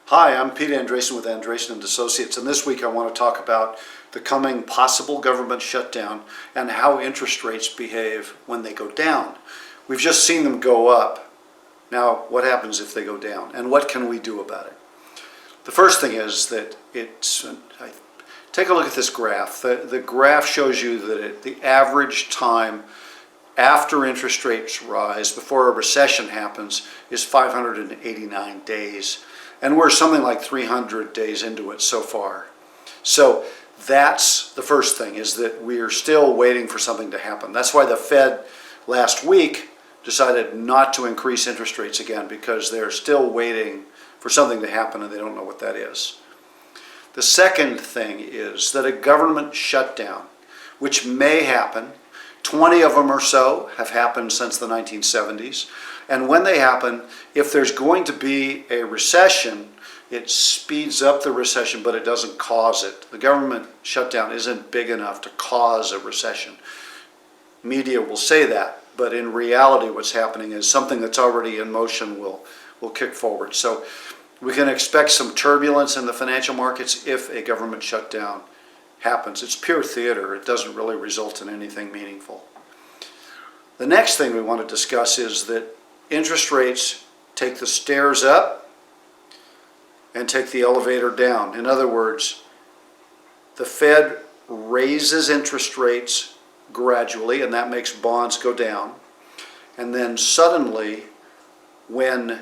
Hi, I'm Pete Andresen with Andresen & Associates, and this week I want to talk about the coming possible government shutdown and how interest rates behave when they go down. We've just seen them go up. Now, what happens if they go down, and what can we do about it? The first thing is that take a look at this graph. The graph shows you that the average time after interest rates rise, before a recession happens, is 589 days. And we're something like 300 days into it so far. So that's the first thing, is that we're still waiting for something to happen. That's why the Fed last week decided not to increase interest rates again, because they're still waiting for something to happen and they don't know what that is. The second thing is that a government shutdown, which may happen, 20 of them or so have happened since the 1970s. And when they happen, if there's going to be a recession, it speeds up the recession, but it doesn't cause it. The government shutdown isn't big enough to cause a recession. Media will say that, but in reality what's happening is something that's already in motion will kick forward. So we can expect some turbulence in the financial markets if a government shutdown happens. It's pure theater. It doesn't really result in anything meaningful. The next thing we want to discuss is that interest rates take the stairs up and take the elevator down. In other words, the Fed raises interest rates gradually, and that makes bonds go down. And then suddenly, when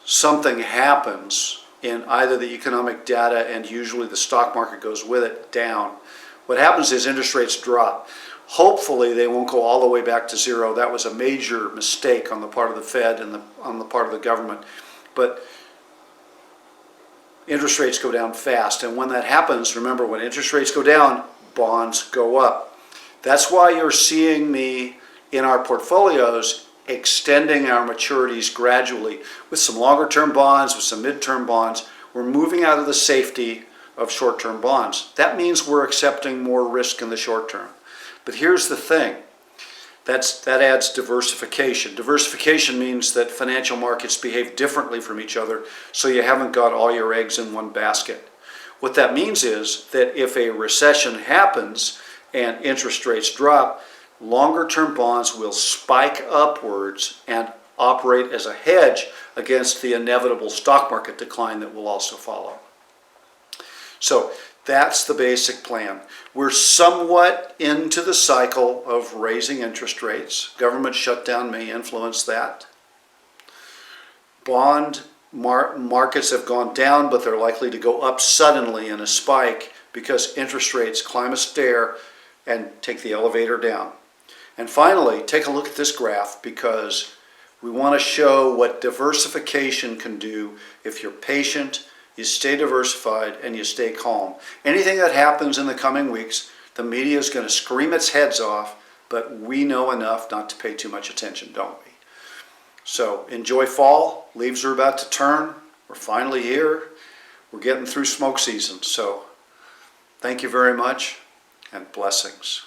something happens in either the economic data, and usually the stock market goes with it, down, what happens is interest rates drop. Hopefully they won't go all the way back to zero. That was a major mistake on the part of the Fed and on the part of the government. But interest rates go down fast, and when that happens, remember, when interest rates go down, bonds go up. That's why you're seeing me in our portfolios extending our maturities gradually with some longer-term bonds, with some mid-term bonds. We're moving out of the safety of short-term bonds. That means we're accepting more risk in the short term. But here's the thing. That adds diversification. Diversification means that financial markets behave differently from each other, so you haven't got all your eggs in one basket. What that means is that if a recession happens and interest rates drop, longer-term bonds will spike upwards and operate as a hedge against the inevitable stock market decline that will also follow. So that's the basic plan. We're somewhat into the cycle of raising interest rates. Government shutdown may influence that. Bond markets have gone down, but they're likely to go up suddenly in a spike because interest rates climb a stair and take the elevator down. And finally, take a look at this graph, because we want to show what diversification can do if you're patient, you stay diversified, and you stay calm. Anything that happens in the coming weeks, the media is going to scream its heads off, but we know enough not to pay too much attention, don't we? So enjoy fall. Leaves are about to turn. We're finally here. We're getting through smoke season. So thank you very much, and blessings.